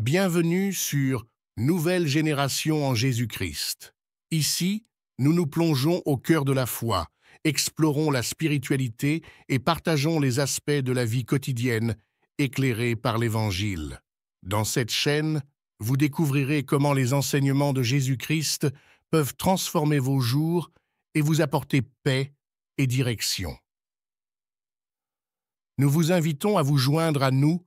Bienvenue sur Nouvelle génération en Jésus-Christ. Ici, nous nous plongeons au cœur de la foi, explorons la spiritualité et partageons les aspects de la vie quotidienne éclairés par l'Évangile. Dans cette chaîne, vous découvrirez comment les enseignements de Jésus-Christ peuvent transformer vos jours et vous apporter paix et direction. Nous vous invitons à vous joindre à nous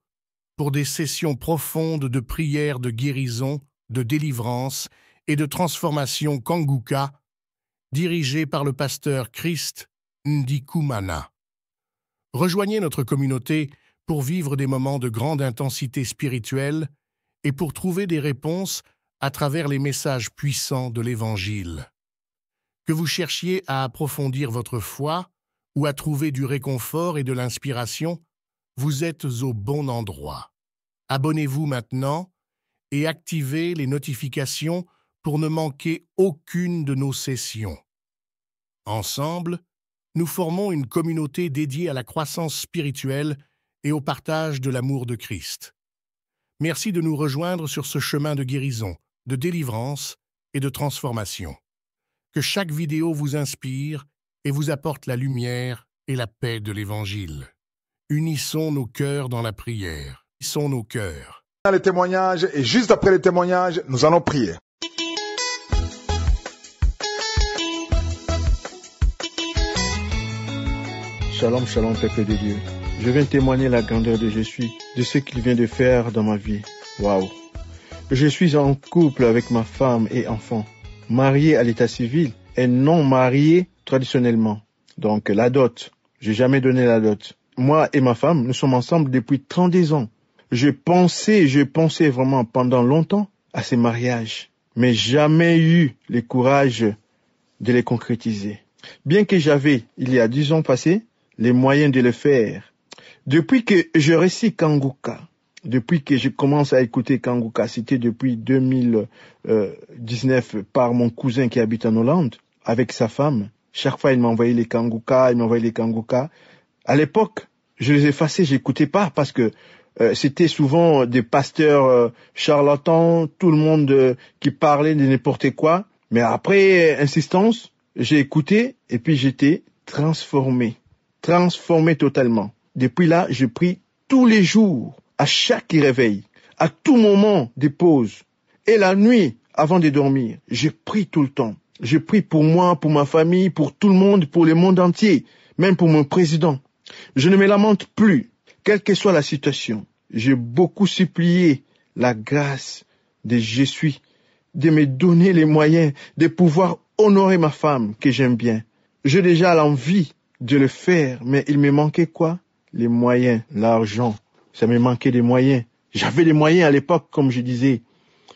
pour des sessions profondes de prière, de guérison, de délivrance et de transformation Kanguka, dirigées par le pasteur Christ Ndikumana. Rejoignez notre communauté pour vivre des moments de grande intensité spirituelle et pour trouver des réponses à travers les messages puissants de l'Évangile. Que vous cherchiez à approfondir votre foi ou à trouver du réconfort et de l'inspiration, vous êtes au bon endroit. Abonnez-vous maintenant et activez les notifications pour ne manquer aucune de nos sessions. Ensemble, nous formons une communauté dédiée à la croissance spirituelle et au partage de l'amour de Christ. Merci de nous rejoindre sur ce chemin de guérison, de délivrance et de transformation. Que chaque vidéo vous inspire et vous apporte la lumière et la paix de l'Évangile. Unissons nos cœurs dans la prière. Unissons nos cœurs. Les témoignages, et juste après les témoignages, nous allons prier. Shalom, shalom, peuple de Dieu. Je viens témoigner la grandeur de Jésus, de ce qu'il vient de faire dans ma vie. Waouh! Je suis en couple avec ma femme et enfant, marié à l'état civil et non marié traditionnellement. Donc la dot, j'ai jamais donné la dot. Moi et ma femme, nous sommes ensemble depuis 32 ans. Je pensais vraiment pendant longtemps à ces mariages, mais jamais eu le courage de les concrétiser. Bien que j'avais, il y a 10 ans passés, les moyens de le faire. Depuis que je récite Kanguka, depuis que je commence à écouter Kanguka, c'était depuis 2019 par mon cousin qui habite en Hollande, avec sa femme. Chaque fois, il m'envoyait les Kanguka. À l'époque, je les effaçais, j'écoutais pas parce que c'était souvent des pasteurs charlatans, tout le monde qui parlait de n'importe quoi. Mais après insistance, j'ai écouté et puis j'étais transformé totalement. Depuis là, je prie tous les jours, à chaque réveil, à tout moment de pause. Et la nuit, avant de dormir, je prie tout le temps. Je prie pour moi, pour ma famille, pour tout le monde, pour le monde entier, même pour mon président. Je ne me lamente plus, quelle que soit la situation. J'ai beaucoup supplié la grâce de Jésus, de me donner les moyens de pouvoir honorer ma femme que j'aime bien. J'ai déjà l'envie de le faire, mais il me manquait quoi? Les moyens, l'argent. Ça me manquait des moyens. J'avais les moyens à l'époque, comme je disais,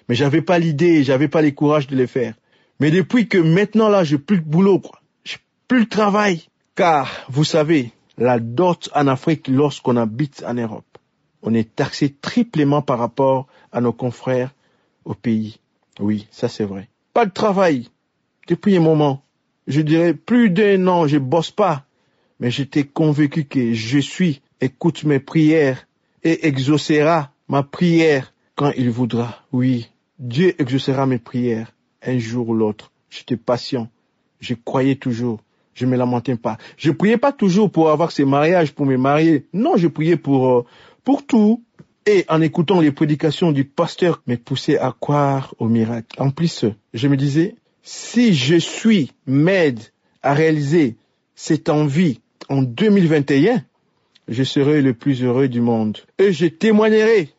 mais j'avais pas l'idée, j'avais pas le courage de les faire. Mais depuis que maintenant là, j'ai plus de boulot, j'ai plus de travail. Car, vous savez, la dot en Afrique, lorsqu'on habite en Europe, on est taxé triplement par rapport à nos confrères au pays. Oui, ça c'est vrai. Pas de travail. Depuis un moment, je dirais plus d'un an, je bosse pas. Mais j'étais convaincu que Jésus écoute mes prières et exaucera ma prière quand il voudra. Oui, Dieu exaucera mes prières un jour ou l'autre. J'étais patient. Je croyais toujours. Je me lamentais pas. Je priais pas toujours pour avoir ces mariages, pour me marier. Non, je priais pour tout. Et en écoutant les prédications du pasteur, me poussait à croire au miracle. En plus, je me disais, si Jésus m'aide à réaliser cette envie en 2021, je serai le plus heureux du monde. Et je témoignerai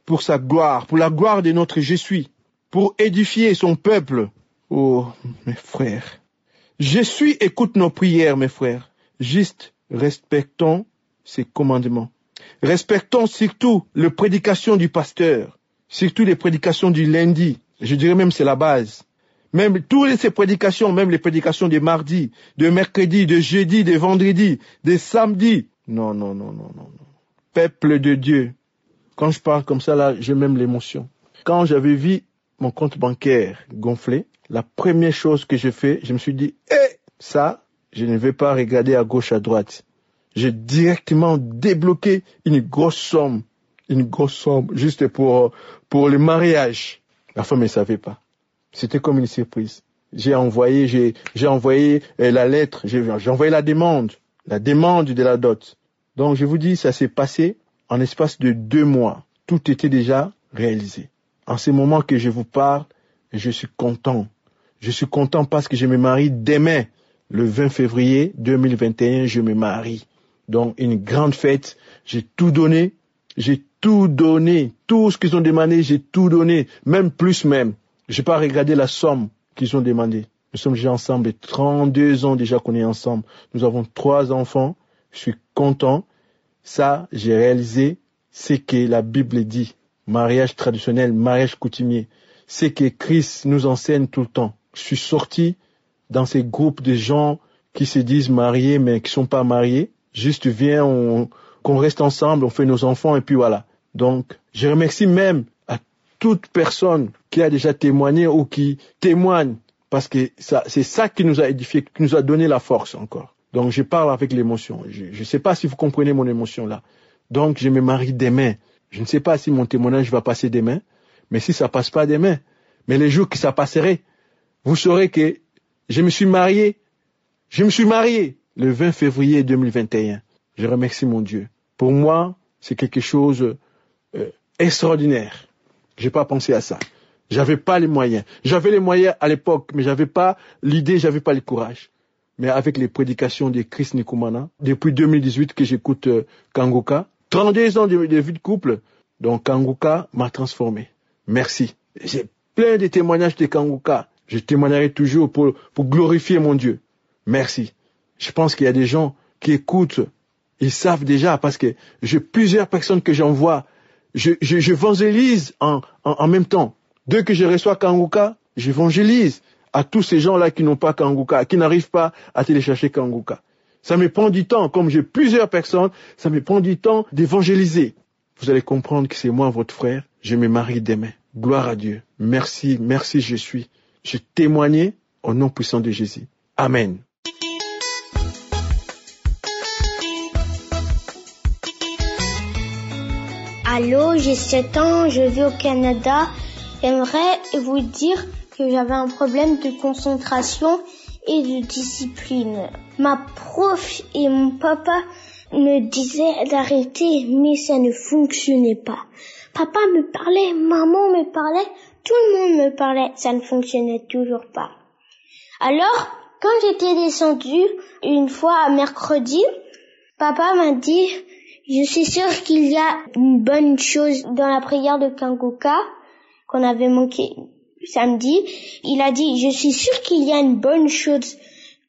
pour sa gloire, pour la gloire de notre Jésus, pour édifier son peuple. Oh, mes frères. Jésus écoute nos prières, mes frères. Juste respectons ses commandements. Respectons surtout les prédications du pasteur, surtout les prédications du lundi. Je dirais même c'est la base. Même toutes ces prédications, même les prédications de mardi, de mercredi, de jeudi, de vendredi, de samedi. Non. Peuple de Dieu. Quand je parle comme ça, là, j'ai même l'émotion. Quand j'avais vu mon compte bancaire gonflé, la première chose que j'ai fait, je me suis dit, ça, je ne vais pas regarder à gauche, à droite. J'ai directement débloqué une grosse somme une grosse somme juste pour le mariage. La femme ne savait pas. C'était comme une surprise. J'ai envoyé la lettre, j'ai envoyé la demande de la dot. Donc je vous dis, ça s'est passé en l'espace de 2 mois. Tout était déjà réalisé. En ce moment que je vous parle, je suis content. Je suis content parce que je me marie demain. Le 20 février 2021, je me marie. Donc une grande fête. J'ai tout donné. Tout ce qu'ils ont demandé, j'ai tout donné. Même plus même. Je n'ai pas regardé la somme qu'ils ont demandé. Nous sommes déjà ensemble, 32 ans déjà qu'on est ensemble. Nous avons 3 enfants. Je suis content. Ça, j'ai réalisé ce que la Bible dit. Mariage traditionnel, mariage coutumier. C'est que Christ nous enseigne tout le temps. Je suis sorti dans ces groupes de gens qui se disent mariés mais qui sont pas mariés. Juste viens, qu'on reste ensemble, on fait nos enfants et puis voilà. Donc, je remercie même à toute personne qui a déjà témoigné ou qui témoigne parce que c'est ça qui nous a édifié, qui nous a donné la force encore. Donc, je parle avec l'émotion. Je ne sais pas si vous comprenez mon émotion là. Donc, je me marie demain. Je ne sais pas si mon témoignage va passer demain, mais si ça passe pas demain, mais les jours que ça passerait, vous saurez que je me suis marié le 20 février 2021. Je remercie mon Dieu. Pour moi, c'est quelque chose extraordinaire. J'ai pas pensé à ça. J'avais pas les moyens. J'avais les moyens à l'époque, mais j'avais pas l'idée, j'avais pas le courage. Mais avec les prédications de Chris Nikumana, depuis 2018 que j'écoute Kanguka, 32 ans de vie de couple, donc Kanguka m'a transformé. Merci. J'ai plein de témoignages de Kanguka. Je témoignerai toujours pour glorifier mon Dieu. Merci. Je pense qu'il y a des gens qui écoutent, ils savent déjà parce que j'ai plusieurs personnes que j'envoie. J'évangélise en même temps. Dès que je reçois Kanguka, j'évangélise à tous ces gens-là qui n'ont pas Kanguka, qui n'arrivent pas à télécharger Kanguka. Ça me prend du temps, comme j'ai plusieurs personnes, ça me prend du temps d'évangéliser. Vous allez comprendre que c'est moi, votre frère, je me marie demain. Gloire à Dieu. Merci, je suis. J'ai témoigné au nom puissant de Jésus. Amen. Allô, j'ai 7 ans, je vis au Canada. J'aimerais vous dire que j'avais un problème de concentration et de discipline. Ma prof et mon papa me disaient d'arrêter, mais ça ne fonctionnait pas. Papa me parlait, maman me parlait, tout le monde me parlait, ça ne fonctionnait toujours pas. Alors, quand j'étais descendue, une fois mercredi, papa m'a dit, je suis sûre qu'il y a une bonne chose dans la prière de Kanguka qu'on avait manqué samedi. Il a dit, je suis sûre qu'il y a une bonne chose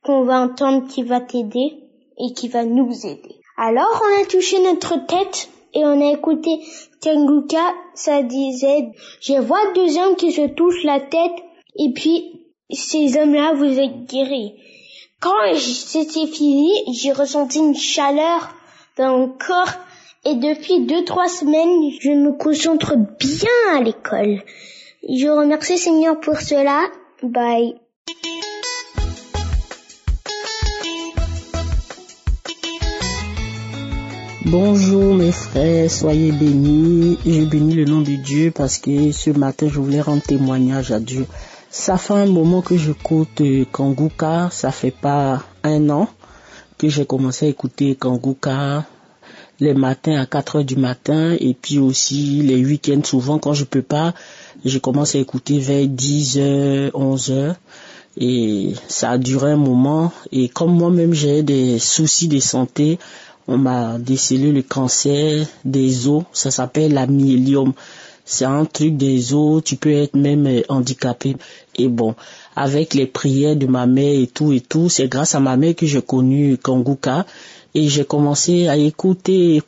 qu'on va entendre qui va t'aider et qui va nous aider. Alors, on a touché notre tête et on a écouté Kanguka, ça disait, je vois 2 hommes qui se touchent la tête et puis ces hommes-là vous êtes guéris. Quand c'était fini, j'ai ressenti une chaleur dans mon corps et depuis 2-3 semaines, je me concentre bien à l'école. Je remercie Seigneur pour cela. Bye. Bonjour mes frères, soyez bénis. Je bénis le nom de Dieu parce que ce matin je voulais rendre témoignage à Dieu. Ça fait un moment que j'écoute Kanguka, ça fait pas 1 an que j'ai commencé à écouter Kanguka les matins à 4 heures du matin et puis aussi les week-ends souvent quand je peux pas, je commence à écouter vers 10 heures, 11 heures et ça a duré un moment et comme moi-même j'ai des soucis de santé, on m'a décelé le cancer des os, ça s'appelle la myéliome. C'est un truc des os, tu peux être même handicapé. Et bon, avec les prières de ma mère et tout, c'est grâce à ma mère que j'ai connu Kanguka. Et j'ai commencé à écouter.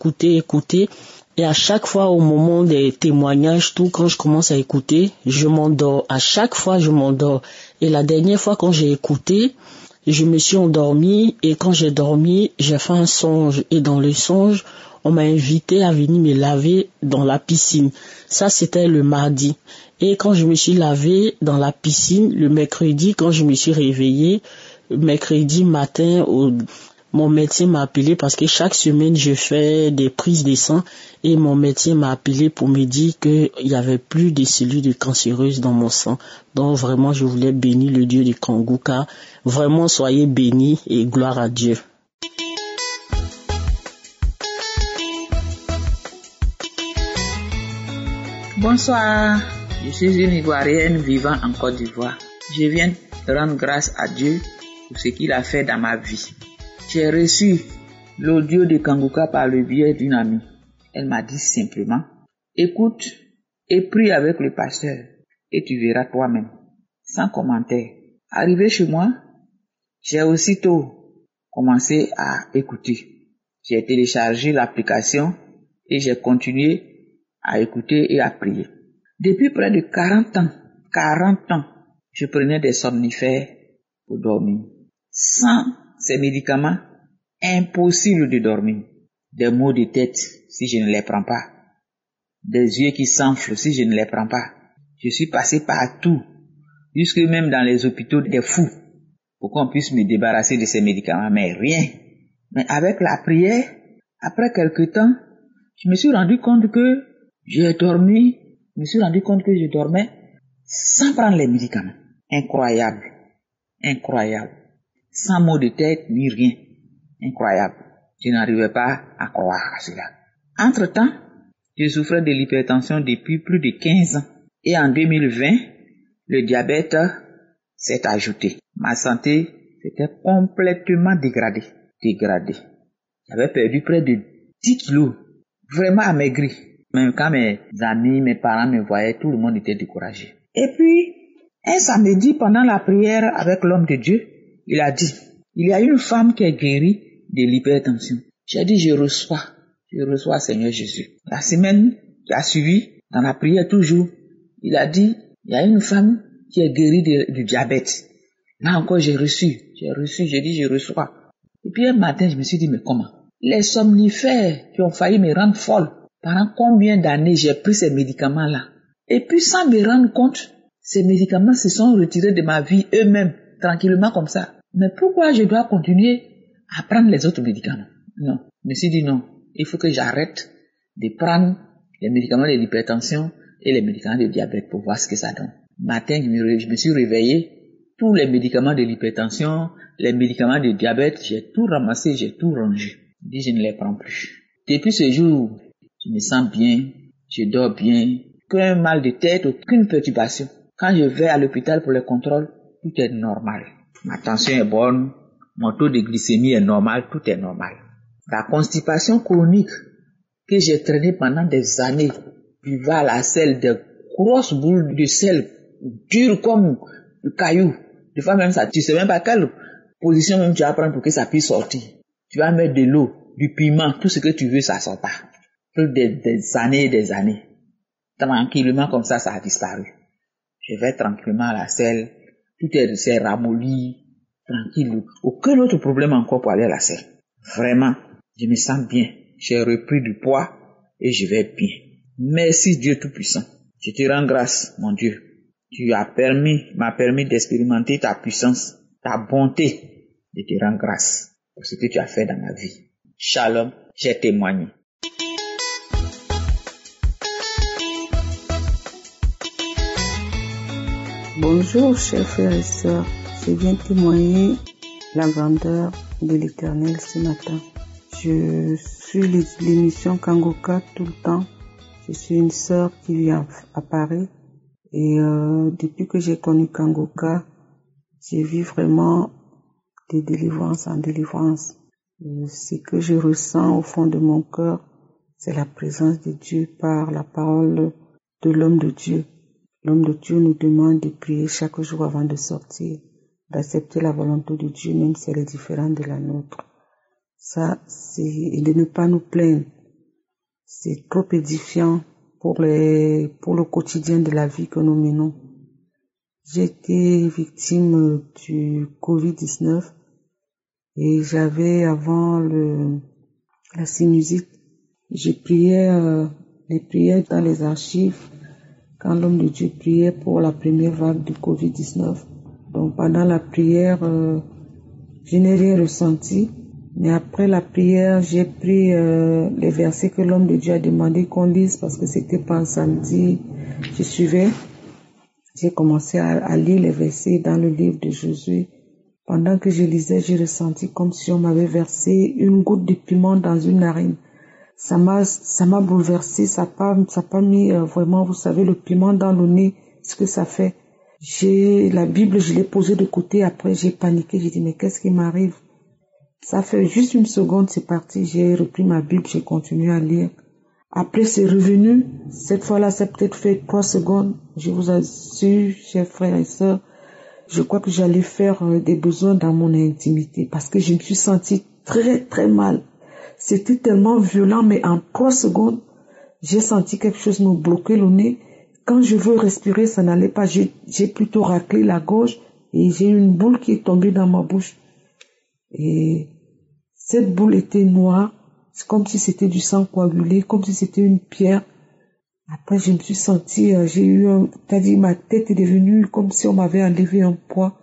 Et à chaque fois, au moment des témoignages, quand je commence à écouter, je m'endors. À chaque fois, je m'endors. Et la dernière fois, quand j'ai écouté, je me suis endormie. Et quand j'ai dormi, j'ai fait un songe. Et dans le songe, on m'a invité à venir me laver dans la piscine. Ça, c'était le mardi. Et quand je me suis lavé dans la piscine, le mercredi, quand je me suis réveillée, mercredi matin, mon médecin m'a appelé parce que chaque semaine, je fais des prises de sang et mon médecin m'a appelé pour me dire qu'il n'y avait plus de cellules cancéreuses dans mon sang. Donc vraiment, je voulais bénir le Dieu de Kanguka. Vraiment, soyez bénis et gloire à Dieu. Bonsoir, je suis une Ivoirienne vivant en Côte d'Ivoire. Je viens de rendre grâce à Dieu pour ce qu'il a fait dans ma vie. J'ai reçu l'audio de Kanguka par le biais d'une amie. Elle m'a dit simplement, écoute et prie avec le pasteur et tu verras toi-même, sans commentaire. Arrivé chez moi, j'ai aussitôt commencé à écouter. J'ai téléchargé l'application et j'ai continué à écouter et à prier. Depuis près de 40 ans, je prenais des somnifères pour dormir. Sans ces médicaments, impossible de dormir. Des maux de tête si je ne les prends pas. Des yeux qui s'enflent si je ne les prends pas. Je suis passé partout, jusque même dans les hôpitaux des fous, pour qu'on puisse me débarrasser de ces médicaments, mais rien. Mais avec la prière, après quelque temps, je me suis rendu compte que je dormais sans prendre les médicaments. Incroyable. Sans maux de tête ni rien. Incroyable. Je n'arrivais pas à croire à cela. Entre-temps, je souffrais de l'hypertension depuis plus de 15 ans. Et en 2020, le diabète s'est ajouté. Ma santé s'était complètement dégradée. J'avais perdu près de 10 kilos. Vraiment amaigri. Même quand mes amis, mes parents me voyaient, tout le monde était découragé. Et puis, un samedi, pendant la prière avec l'homme de Dieu, il a dit, il y a une femme qui est guérie de l'hypertension. J'ai dit, je reçois Seigneur Jésus. La semaine qui a suivi, dans la prière toujours, il a dit, il y a une femme qui est guérie du diabète. Là encore, j'ai dit, je reçois. Et puis un matin, je me suis dit, mais comment? Les somnifères qui ont failli me rendre folle. Pendant combien d'années j'ai pris ces médicaments-là? Et puis sans me rendre compte, ces médicaments se sont retirés de ma vie eux-mêmes, tranquillement comme ça. Mais pourquoi je dois continuer à prendre les autres médicaments? Non, je me suis dit non, il faut que j'arrête de prendre les médicaments de l'hypertension et les médicaments de diabète pour voir ce que ça donne. Matin, je me suis réveillé, tous les médicaments de l'hypertension, les médicaments de diabète, j'ai tout ramassé, j'ai tout rangé. Je dis je ne les prends plus. Depuis ce jour, je me sens bien, je dors bien, aucun mal de tête, aucune perturbation. Quand je vais à l'hôpital pour les contrôles, tout est normal. Ma tension est bonne, mon taux de glycémie est normal, tout est normal. La constipation chronique que j'ai traînée pendant des années, buvant à la selle, de grosses boules de sel, dures comme le caillou. Des fois même ça, tu sais même pas quelle position même tu vas prendre pour que ça puisse sortir. Tu vas mettre de l'eau, du piment, tout ce que tu veux, ça sort pas. Des années. Tranquillement comme ça a disparu. Je vais tranquillement à la selle, tout s'est ramolli, tranquille. Aucun autre problème encore pour aller à la selle. Vraiment, je me sens bien. J'ai repris du poids et je vais bien. Merci Dieu Tout-Puissant. Je te rends grâce, mon Dieu. Tu m'as permis d'expérimenter ta puissance, ta bonté. Je te rends grâce pour ce que tu as fait dans ma vie. Shalom, j'ai témoigné. Bonjour, chers frères et sœurs. Je viens témoigner la grandeur de l'Éternel ce matin. Je suis l'émission Kanguka tout le temps. Je suis une sœur qui vit à Paris. Et depuis que j'ai connu Kanguka, j'ai vu vraiment de délivrance en délivrance. Ce que je ressens au fond de mon cœur, c'est la présence de Dieu par la parole de l'homme de Dieu. L'homme de Dieu nous demande de prier chaque jour avant de sortir, d'accepter la volonté de Dieu même si elle est différente de la nôtre. Ça, et de ne pas nous plaindre. C'est trop édifiant pour le quotidien de la vie que nous menons. J'ai été victime du Covid-19 et j'avais avant la sinusite. Je priais les prières dans les archives quand l'homme de Dieu priait pour la première vague du Covid-19. Donc pendant la prière, je n'ai rien ressenti, Mais après la prière, j'ai pris les versets que l'homme de Dieu a demandé qu'on lise parce que c'était pas un samedi. Je suivais. J'ai commencé à lire les versets dans le livre de Josué. Pendant que je lisais, j'ai ressenti comme si on m'avait versé une goutte de piment dans une narine. Ça m'a bouleversé, ça n'a pas mis vraiment, vous savez, le piment dans le nez, ce que ça fait. La Bible, je l'ai posée de côté, après j'ai paniqué, j'ai dit, mais qu'est-ce qui m'arrive? Ça fait juste une seconde, c'est parti, j'ai repris ma Bible, j'ai continué à lire. Après, c'est revenu, cette fois-là, ça a peut-être fait 3 secondes, je vous assure, chers frères et sœurs, je crois que j'allais faire des besoins dans mon intimité, parce que je me suis sentie très, très mal. C'était tellement violent, mais en 3 secondes, j'ai senti quelque chose me bloquer le nez. Quand je veux respirer, ça n'allait pas. J'ai plutôt raclé la gorge et j'ai eu une boule qui est tombée dans ma bouche. Et cette boule était noire. C'est comme si c'était du sang coagulé, comme si c'était une pierre. Après, je me suis sentie, c'est-à-dire ma tête est devenue comme si on m'avait enlevé un poids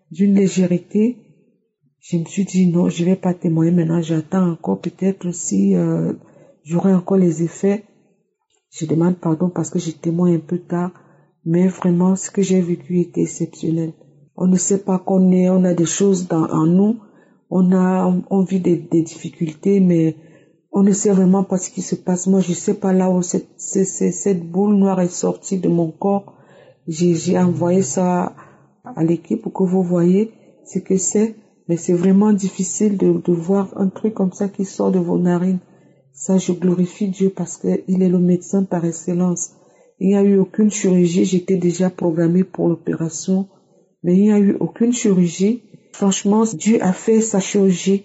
d'une légèreté. Je me suis dit non, je vais pas témoigner maintenant, j'attends encore peut-être si j'aurai encore les effets. Je demande pardon parce que je témoigne un peu tard, mais vraiment ce que j'ai vécu était exceptionnel. On ne sait pas on a des choses en nous, on vit des difficultés, mais on ne sait vraiment pas ce qui se passe. Moi, je sais pas là où cette boule noire est sortie de mon corps. J'ai envoyé ça à l'équipe pour que vous voyez ce que c'est. Mais c'est vraiment difficile de voir un truc comme ça qui sort de vos narines. Ça, je glorifie Dieu parce qu'il est le médecin par excellence. Il n'y a eu aucune chirurgie. J'étais déjà programmée pour l'opération. Mais il n'y a eu aucune chirurgie. Franchement, Dieu a fait sa chirurgie.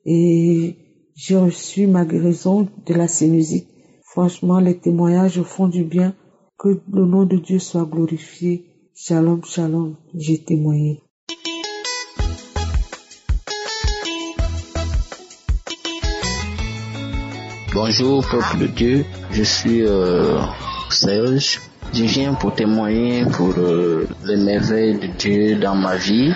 Et j'ai reçu ma guérison de la sinusite. Franchement, les témoignages font du bien. Que le nom de Dieu soit glorifié. Shalom, shalom. J'ai témoigné. Bonjour peuple de Dieu, je suis Serge. Je viens pour témoigner pour les merveilles de Dieu dans ma vie.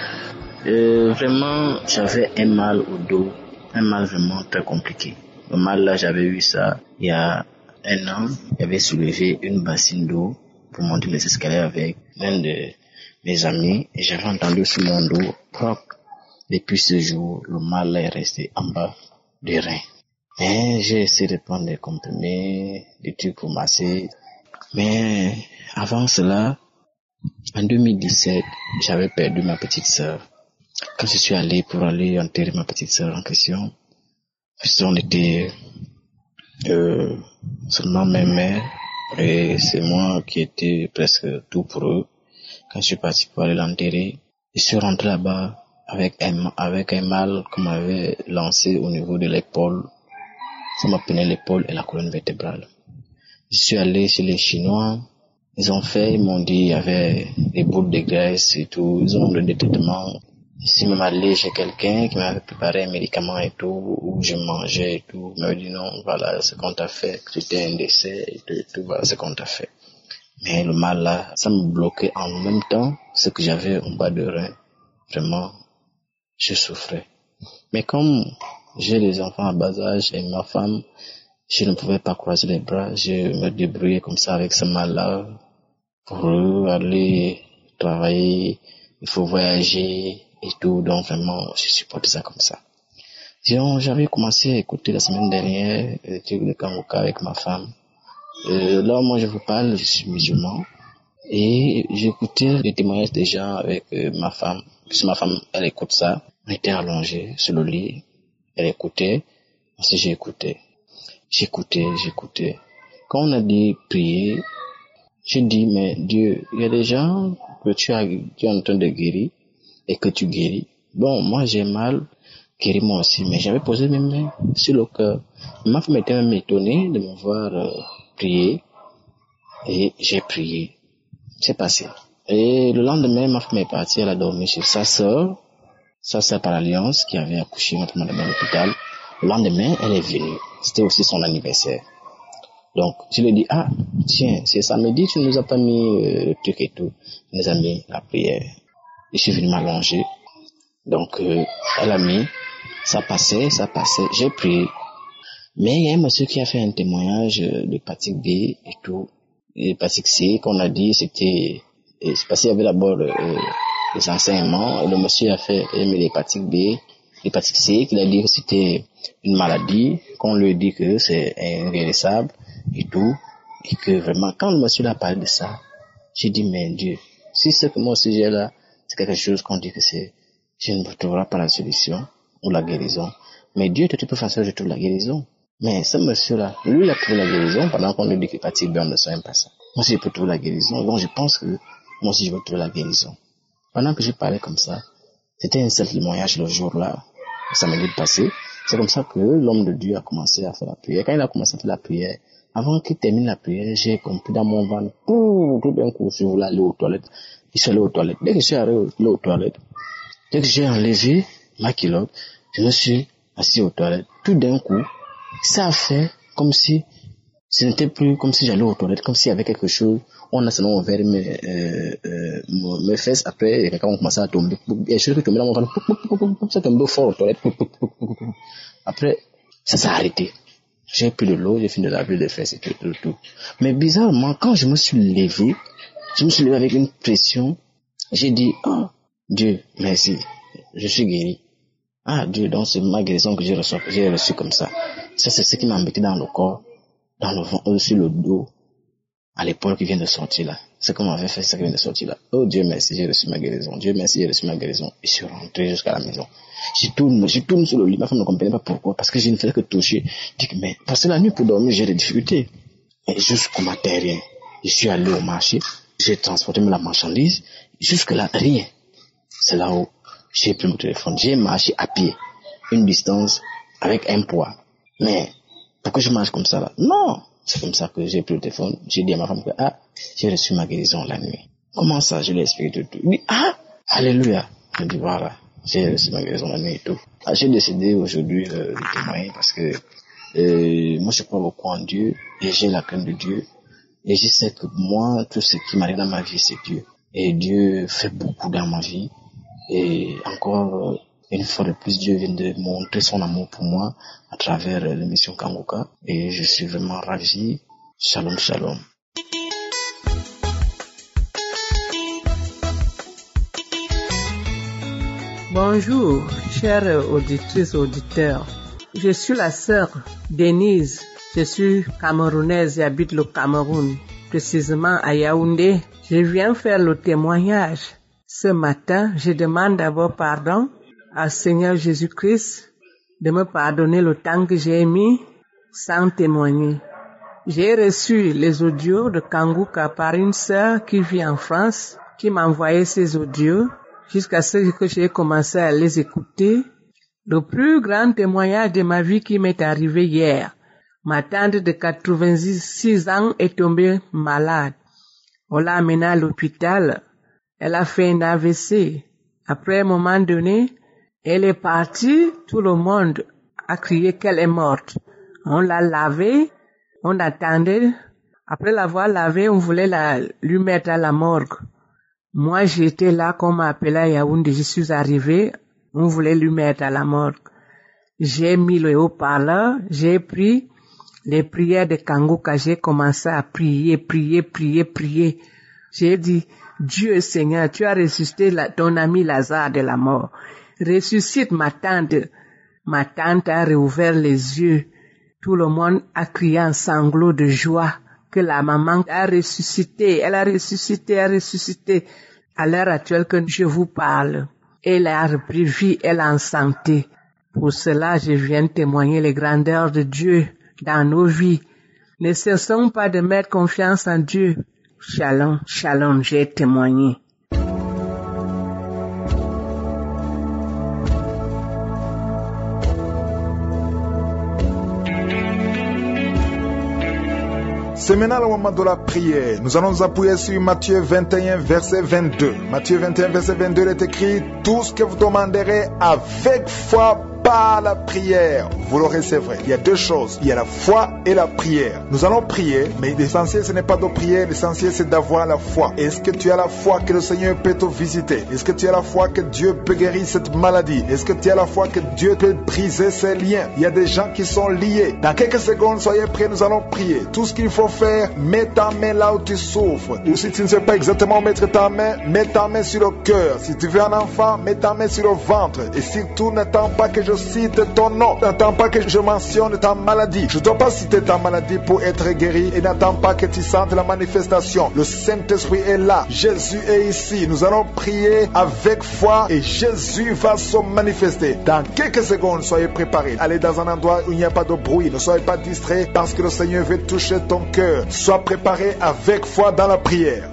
Vraiment, j'avais un mal au dos, un mal vraiment très compliqué. Le mal là, j'avais eu ça il y a 1 an. J'avais soulevé une bassine d'eau pour monter les escaliers avec l'un de mes amis et j'avais entendu sur mon dos propre. Depuis ce jour, le mal est resté en bas des reins. Mais j'ai essayé de prendre des comprimés, des trucs pour masser. Mais avant cela, en 2017, j'avais perdu ma petite sœur. Quand je suis allé pour aller enterrer ma petite sœur en question, on était seulement mes mères et c'est moi qui étais presque tout pour eux. Quand je suis parti pour aller l'enterrer, je suis rentré là-bas avec un mal qu'on m'avait lancé au niveau de l'épaule. Ça m'a peiné l'épaule et la colonne vertébrale. Je suis allé chez les Chinois. Ils m'ont dit il y avait des boules de graisse et tout. Ils ont donné des traitements. Je suis même allé chez quelqu'un qui m'avait préparé un médicament et tout, où je mangeais et tout. Il m'avait dit non, voilà ce qu'on t'a fait. C'était un décès et tout, voilà ce qu'on t'a fait. Mais le mal là, ça me bloquait en même temps ce que j'avais en bas de rein. Vraiment, je souffrais. Mais comme j'ai des enfants à bas âge et ma femme, je ne pouvais pas croiser les bras. Je me débrouillais comme ça avec ce mal-là pour aller travailler. Il faut voyager et tout. Donc vraiment, je supportais ça comme ça. J'avais commencé à écouter la semaine dernière le truc de Kanguka avec ma femme. Là, moi, je vous parle, je suis musulman. Et j'écoutais les témoignages des gens avec ma femme. Puisque ma femme, elle écoute ça. On était allongés sur le lit. Elle écoutait, aussi j'écoutais. Quand on a dit prier, j'ai dit, mais Dieu, il y a des gens que tu es en train de guérir et que tu guéris. Bon, moi j'ai mal, guéris-moi aussi, mais j'avais posé mes mains sur le cœur. Ma femme était même étonnée de me voir prier et j'ai prié. C'est passé. Et le lendemain, ma femme est partie, elle a dormi chez sa sœur par alliance qui avait accouché notre madame à l'hôpital. Le lendemain, elle est venue. C'était aussi son anniversaire. Donc, je lui ai dit, tiens, c'est samedi, tu nous as pas mis le truc et tout. Tu nous as mis la prière. Je suis venu m'allonger. Donc, elle a mis Ça passait, j'ai prié. Mais il y a un monsieur qui a fait un témoignage d'hépatite B et tout. L'hépatite C, qu'on a dit, c'est parce qu'il y avait d'abord les enseignements, et le monsieur a fait l'hépatite B, l'hépatite C, qu'il a dit que c'était une maladie, qu'on lui dit que c'est inguérissable et tout, et que vraiment, quand le monsieur a parlé de ça, j'ai dit, mais Dieu, si ce que moi aussi j'ai là, c'est quelque chose qu'on dit que c'est, je ne trouverai pas la solution ou la guérison. Mais Dieu, tu peux faire ça, je trouve la guérison. Mais ce monsieur-là, lui, il a trouvé la guérison pendant qu'on lui dit que l'hépatite B, on ne soigne pas ça. Moi aussi, je peux trouver la guérison. Donc, je pense que moi aussi, je veux trouver la guérison. Pendant que je parlais comme ça, c'était un seul témoignage le jour-là, ça m'a dit de passer. C'est comme ça que l'homme de Dieu a commencé à faire la prière. Quand il a commencé à faire la prière, avant qu'il termine la prière, j'ai compris dans mon ventre, tout d'un coup, je voulais aller aux toilettes. Je suis allé aux toilettes. Dès que je suis allé aux toilettes, dès que j'ai enlevé ma culotte, je me suis assis aux toilettes. Tout d'un coup, ça a fait comme si ce n'était plus comme si j'allais aux toilettes, comme s'il y avait quelque chose. On a seulement ouvert mes fesses. Après, quelqu'un a commencé à tomber. Il y a des choses qui tombaient dans mon ventre. Ça tombait fort aux toilettes. Après, ça s'est arrêté. J'ai pris de l'eau, j'ai fini de laver les fesses et tout. Mais bizarrement, quand je me suis levé avec une pression. J'ai dit, oh, Dieu, merci. Je suis guéri. Ah, Dieu, donc c'est ma guérison que j'ai reçue comme ça. Ça, c'est ce qui m'a embêté dans le corps, dans le ventre, sur le dos, à l'épaule qui vient de sortir là. Ce qu'on m'avait fait, ça qui vient de sortir là. Oh, Dieu merci, j'ai reçu ma guérison. Dieu merci, j'ai reçu ma guérison. Et je suis rentré jusqu'à la maison. Je tourne sur le lit. Ma femme ne comprenait pas pourquoi. Parce que je ne faisais que toucher. Je dis, mais, parce que la nuit pour dormir, j'ai des difficultés. Et jusqu'au matin, rien. Je suis allé au marché. J'ai transporté la marchandise. Jusque là, rien. C'est là où j'ai pris mon téléphone. J'ai marché à pied. Une distance avec un poids. Mais, pourquoi je marche comme ça là? Non! C'est comme ça que j'ai pris le téléphone. J'ai dit à ma femme que, j'ai reçu ma guérison la nuit. Comment ça? Je l'ai expliqué tout. Il dit, alléluia. Je dis, voilà. J'ai reçu ma guérison la nuit et tout. J'ai décidé aujourd'hui de témoigner parce que moi je crois beaucoup en Dieu et j'ai la crainte de Dieu. Et je sais que moi, tout ce qui m'arrive dans ma vie, c'est Dieu. Et Dieu fait beaucoup dans ma vie. Et encore une fois de plus, Dieu vient de montrer son amour pour moi à travers l'émission Kanguka. Et je suis vraiment ravi. Shalom, shalom. Bonjour, chères auditrices et auditeurs. Je suis la sœur Denise. Je suis camerounaise et habite le Cameroun, précisément à Yaoundé. Je viens faire le témoignage. Ce matin, je demande d'abord pardon au Seigneur Jésus-Christ de me pardonner le temps que j'ai mis sans témoigner. J'ai reçu les audios de Kanguka par une sœur qui vit en France, qui m'a envoyé ces audios jusqu'à ce que j'ai commencé à les écouter. Le plus grand témoignage de ma vie qui m'est arrivé hier. Ma tante de 86 ans est tombée malade. On l'a amenée à l'hôpital. Elle a fait un AVC. Après un moment donné, elle est partie. Tout le monde a crié qu'elle est morte. On l'a lavée. On attendait. Après l'avoir lavée, on voulait lui mettre à la morgue. Moi, j'étais là, qu'on m'a appelé à Yaoundé. Je suis arrivée. On voulait lui mettre à la morgue. J'ai mis le haut-parleur. J'ai pris les prières de Kanguka. J'ai commencé à prier. J'ai dit, Dieu Seigneur, tu as ressuscité ton ami Lazare de la mort. Ressuscite ma tante. Ma tante a réouvert les yeux. Tout le monde a crié en sanglots de joie que la maman a ressuscité. Elle a ressuscité. À l'heure actuelle que je vous parle, elle a repris vie, elle est en santé. Pour cela, je viens témoigner les grandeurs de Dieu dans nos vies. Ne cessons pas de mettre confiance en Dieu. Shalom, shalom, j'ai témoigné. C'est maintenant le moment de la prière. Nous allons nous appuyer sur Matthieu 21, verset 22. Matthieu 21, verset 22, il est écrit, tout ce que vous demanderez avec foi, par la prière, vous l'aurez, c'est vrai. Il y a deux choses, il y a la foi et la prière. Nous allons prier, mais l'essentiel ce n'est pas de prier, l'essentiel c'est d'avoir la foi. Est-ce que tu as la foi que le Seigneur peut te visiter? Est-ce que tu as la foi que Dieu peut guérir cette maladie? Est-ce que tu as la foi que Dieu peut briser ces liens? Il y a des gens qui sont liés. Dans quelques secondes, soyez prêts, nous allons prier. Tout ce qu'il faut faire, mets ta main là où tu souffres. Ou si tu ne sais pas exactement mettre ta main, mets ta main sur le cœur. Si tu veux un enfant, mets ta main sur le ventre. Et surtout, n'attends pas que je cite ton nom. N'attends pas que je mentionne ta maladie. Je ne dois pas citer ta maladie pour être guéri. Et n'attends pas que tu sentes la manifestation. Le Saint-Esprit est là. Jésus est ici. Nous allons prier avec foi et Jésus va se manifester. Dans quelques secondes, soyez préparés. Allez dans un endroit où il n'y a pas de bruit. Ne soyez pas distraits parce que le Seigneur veut toucher ton cœur. Sois préparé avec foi dans la prière.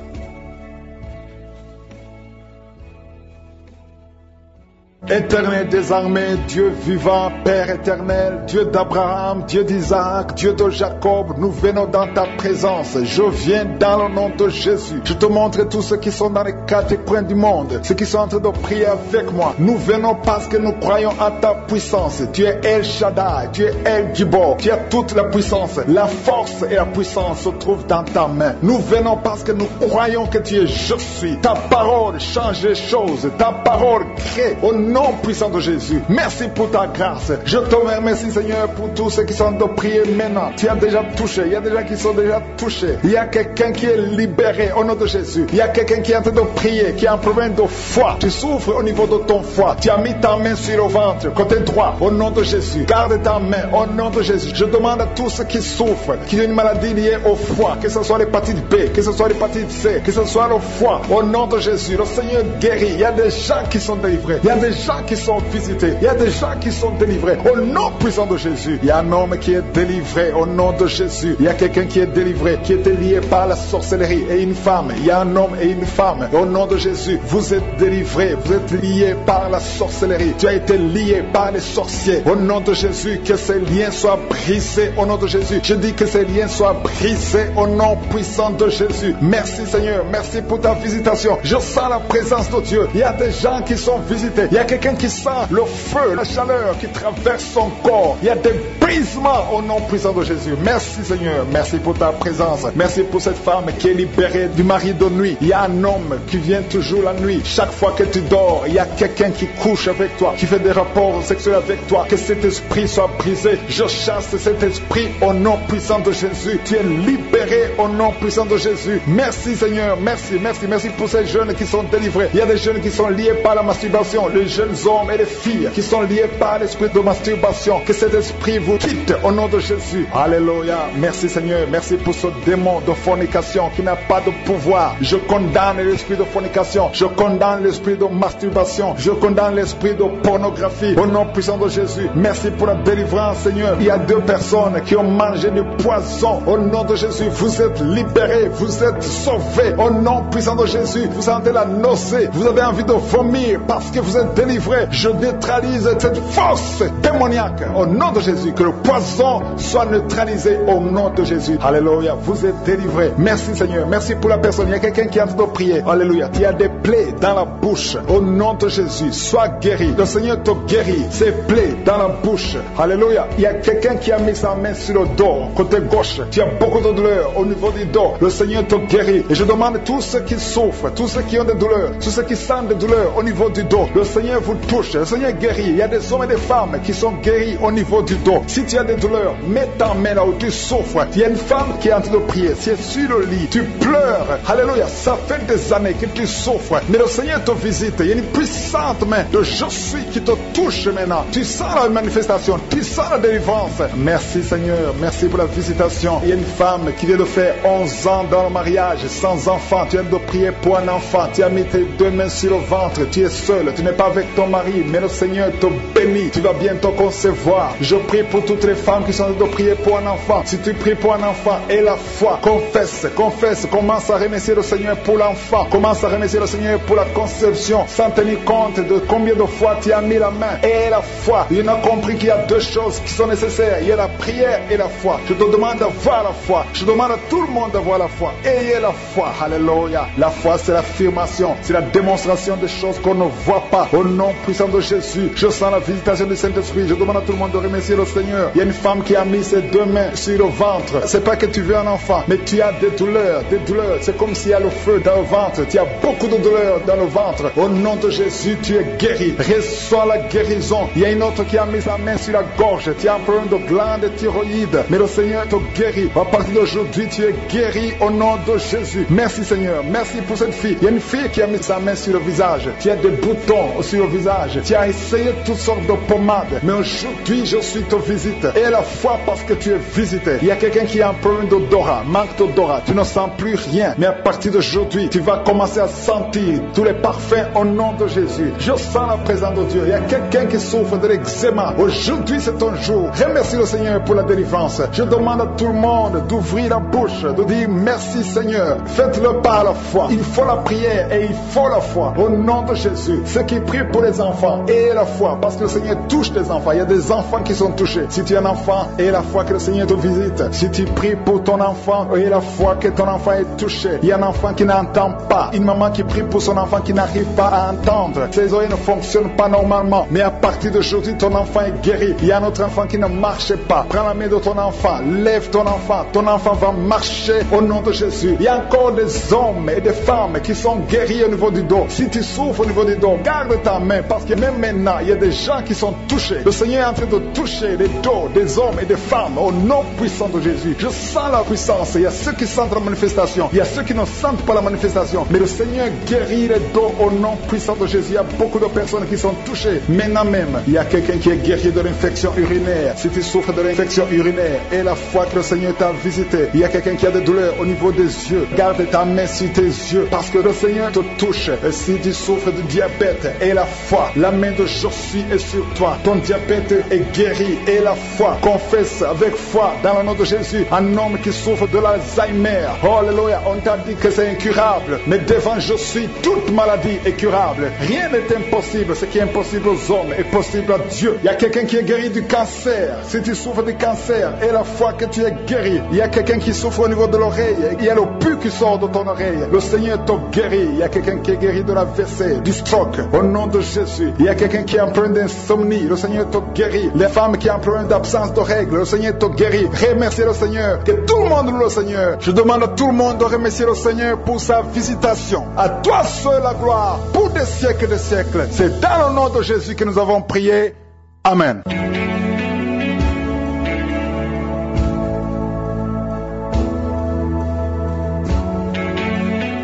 Éternel des armées, Dieu vivant, Père éternel, Dieu d'Abraham, Dieu d'Isaac, Dieu de Jacob, nous venons dans ta présence. Je viens dans le nom de Jésus. Je te montre tous ceux qui sont dans les quatre coins du monde, ceux qui sont en train de prier avec moi. Nous venons parce que nous croyons à ta puissance. Tu es El Shaddai, tu es El Gibor, tu as toute la puissance. La force et la puissance se trouvent dans ta main. Nous venons parce que nous croyons que tu es Je suis. Ta parole change les choses. Ta parole crée au nom puissant de Jésus. Merci pour ta grâce. Je te remercie, Seigneur, pour tous ceux qui sont de prier maintenant. Tu as déjà touché. Il y a des gens qui sont déjà touchés. Il y a quelqu'un qui est libéré au nom de Jésus. Il y a quelqu'un qui est en train de prier, qui a un problème de foi. Tu souffres au niveau de ton foie. Tu as mis ta main sur le ventre, côté droit, au nom de Jésus. Garde ta main au nom de Jésus. Je demande à tous ceux qui souffrent, qui ont une maladie liée au foie, que ce soit l'hépatite B, que ce soit l'hépatite C, que ce soit le foie, au nom de Jésus. Le Seigneur guérit. Il y a des gens qui sont délivrés. Il y a des gens qui sont visités. Il y a des gens qui sont délivrés au nom puissant de Jésus. Il y a un homme qui est délivré au nom de Jésus. Il y a quelqu'un qui est délivré, qui était lié par la sorcellerie, et une femme. Il y a un homme et une femme au nom de Jésus. Vous êtes délivrés, vous êtes liés par la sorcellerie. Tu as été lié par les sorciers au nom de Jésus. Que ces liens soient brisés au nom de Jésus. Je dis que ces liens soient brisés au nom puissant de Jésus. Merci Seigneur, merci pour ta visitation. Je sens la présence de Dieu. Il y a des gens qui sont visités. Il y a quelqu'un qui sent le feu, la chaleur qui traverse son corps. Il y a des brisements au nom puissant de Jésus. Merci Seigneur, merci pour ta présence. Merci pour cette femme qui est libérée du mari de nuit. Il y a un homme qui vient toujours la nuit. Chaque fois que tu dors, il y a quelqu'un qui couche avec toi, qui fait des rapports sexuels avec toi. Que cet esprit soit brisé. Je chasse cet esprit au nom puissant de Jésus. Tu es libéré au nom puissant de Jésus. Merci Seigneur, merci, merci, merci pour ces jeunes qui sont délivrés. Il y a des jeunes qui sont liés par la masturbation. Les jeunes hommes et les filles qui sont liés par l'esprit de masturbation. Que cet esprit vous quitte au nom de Jésus. Alléluia. Merci Seigneur. Merci pour ce démon de fornication qui n'a pas de pouvoir. Je condamne l'esprit de fornication. Je condamne l'esprit de masturbation. Je condamne l'esprit de pornographie au nom puissant de Jésus. Merci pour la délivrance Seigneur. Il y a 2 personnes qui ont mangé du poison au nom de Jésus. Vous êtes libérés. Vous êtes sauvés au nom puissant de Jésus. Vous sentez la nausée. Vous avez envie de vomir parce que vous êtes délivrés. Je neutralise cette force démoniaque au nom de Jésus. Que le poison soit neutralisé au nom de Jésus. Alléluia. Vous êtes délivrés. Merci Seigneur. Merci pour la personne. Il y a quelqu'un qui est en train de prier. Alléluia. Il y a des plaies dans la bouche. Au nom de Jésus. Sois guéri. Le Seigneur te guérit. Ces plaies dans la bouche. Alléluia. Il y a quelqu'un qui a mis sa main sur le dos. Côté gauche. Tu as beaucoup de douleurs au niveau du dos. Le Seigneur te guérit. Et je demande à tous ceux qui souffrent, tous ceux qui ont des douleurs, tous ceux qui sentent des douleurs au niveau du dos. Le Seigneur vous touche. Le Seigneur guérit. Il y a des hommes et des femmes qui sont guéris au niveau du dos. Si tu as des douleurs, mets ta main là où tu souffres. Il y a une femme qui est en train de prier. Si tu es sur le lit, tu pleures. Alléluia. Ça fait des années que tu souffres. Mais le Seigneur te visite. Il y a une puissante main de Je suis qui te touche maintenant. Tu sens la manifestation. Tu sens la délivrance. Merci Seigneur. Merci pour la visitation. Il y a une femme qui vient de faire 11 ans dans le mariage, sans enfant. Tu viens de prier pour un enfant. Tu as mis tes 2 mains sur le ventre. Tu es seul. Tu n'es pas avec ton mari. Mais le Seigneur te bénit. Tu vas bientôt concevoir. Je prie pour toutes les femmes qui sont en train de prier pour un enfant. Si tu pries pour un enfant, aie la foi. Confesse, confesse. Commence à remercier le Seigneur pour l'enfant. Commence à remercier le Seigneur pour la conception. Sans tenir compte de combien de fois tu as mis la main. Aie la foi. Il a compris qu'il y a 2 choses qui sont nécessaires. Il y a la prière et la foi. Je te demande d'avoir la foi. Je demande à tout le monde d'avoir la foi. Ayez la foi. Alléluia. La foi, c'est l'affirmation. C'est la démonstration des choses qu'on ne voit pas. Au nom puissant de Jésus. Je sens la visitation du Saint-Esprit. Je demande à tout le monde de remercier le Seigneur. Il y a une femme qui a mis ses 2 mains sur le ventre. C'est pas que tu veux un enfant, mais tu as des douleurs, des douleurs. C'est comme s'il y a le feu dans le ventre. Tu as beaucoup de douleurs dans le ventre. Au nom de Jésus, tu es guéri. Reçois la guérison. Il y a une autre qui a mis sa main sur la gorge. Tu as un problème de glande thyroïde, mais le Seigneur te guérit. À partir d'aujourd'hui, tu es guéri au nom de Jésus. Merci Seigneur. Merci pour cette fille. Il y a une fille qui a mis sa main sur le visage. Tu as des boutons sur le visage. Tu as essayé toutes sortes de pommades, mais aujourd'hui, je suis te visite. Et la foi parce que tu es visité. Il y a quelqu'un qui a un problème d'odorat, manque d'odorat. Tu ne sens plus rien, mais à partir d'aujourd'hui, tu vas commencer à sentir tous les parfums au nom de Jésus. Je sens la présence de Dieu. Il y a quelqu'un qui souffre de l'eczéma. Aujourd'hui, c'est ton jour. Remercie le Seigneur pour la délivrance. Je demande à tout le monde d'ouvrir la bouche, de dire merci Seigneur. Faites-le par la foi. Il faut la prière et il faut la foi. Au nom de Jésus. Ceux qui prient pour les enfants, et la foi. Parce que le Seigneur touche les enfants. Il y a des enfants qui sont touchés. Si tu es un enfant, et la foi que le Seigneur te visite. Si tu pries pour ton enfant, et la foi que ton enfant est touché. Il y a un enfant qui n'entend pas. Une maman qui prie pour son enfant qui n'arrive pas à entendre. Ses oreilles ne fonctionnent pas normalement. Mais à partir d'aujourd'hui, ton enfant est guéri. Il y a un autre enfant qui ne marche pas. Prends la main de ton enfant. Lève ton enfant. Ton enfant va marcher au nom de Jésus. Il y a encore des hommes et des femmes qui sont guéris au niveau du dos. Si tu souffres au niveau du dos, garde ta main. Parce que même maintenant, il y a des gens qui sont touchés. Le Seigneur est en train de toucher les dos des hommes et des femmes au nom puissant de Jésus. Je sens la puissance. Il y a ceux qui sentent la manifestation. Il y a ceux qui ne sentent pas la manifestation. Mais le Seigneur guérit les dos au nom puissant de Jésus. Il y a beaucoup de personnes qui sont touchées. Maintenant même, il y a quelqu'un qui est guéri de l'infection urinaire. Si tu souffres de l'infection urinaire et la foi que le Seigneur t'a visité, il y a quelqu'un qui a des douleurs au niveau des yeux. Garde ta main sur tes yeux parce que le Seigneur te touche. Et si tu souffres de diabète et la foi, la main de Jésus est sur toi. Ton diabète est guéri et la foi. Confesse avec foi dans le nom de Jésus. Un homme qui souffre de l'Alzheimer. Oh, alléluia, on t'a dit que c'est incurable. Mais devant Jésus, toute maladie est curable. Rien n'est impossible. Ce qui est impossible aux hommes est possible à Dieu. Il y a quelqu'un qui est guéri du cancer. Si tu souffres du cancer et la foi que tu es guéri. Il y a quelqu'un qui souffre au niveau de l'oreille. Il y a le pus qui sort de ton oreille. Le Seigneur te guérit. Il y a quelqu'un qui est guéri de la WC, du stroke. Au nom de Jésus. Il y a quelqu'un qui a un problème d'insomnie. Le Seigneur te guérit. Les femmes qui ont un problème d'absence de règles. Le Seigneur te guérit. Remerciez le Seigneur. Que tout le monde loue le Seigneur. Je demande à tout le monde de remercier le Seigneur pour sa visitation. À toi seul la gloire pour des siècles et des siècles. C'est dans le nom de Jésus que nous avons prié. Amen.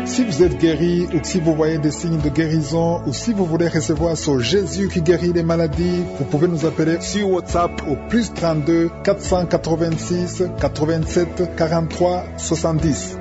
Si vous êtes guéri ou si vous voyez des signes de guérison ou si vous voulez recevoir ce Jésus qui guérit les maladies, vous pouvez nous appeler sur WhatsApp au +32 486 87 43 70.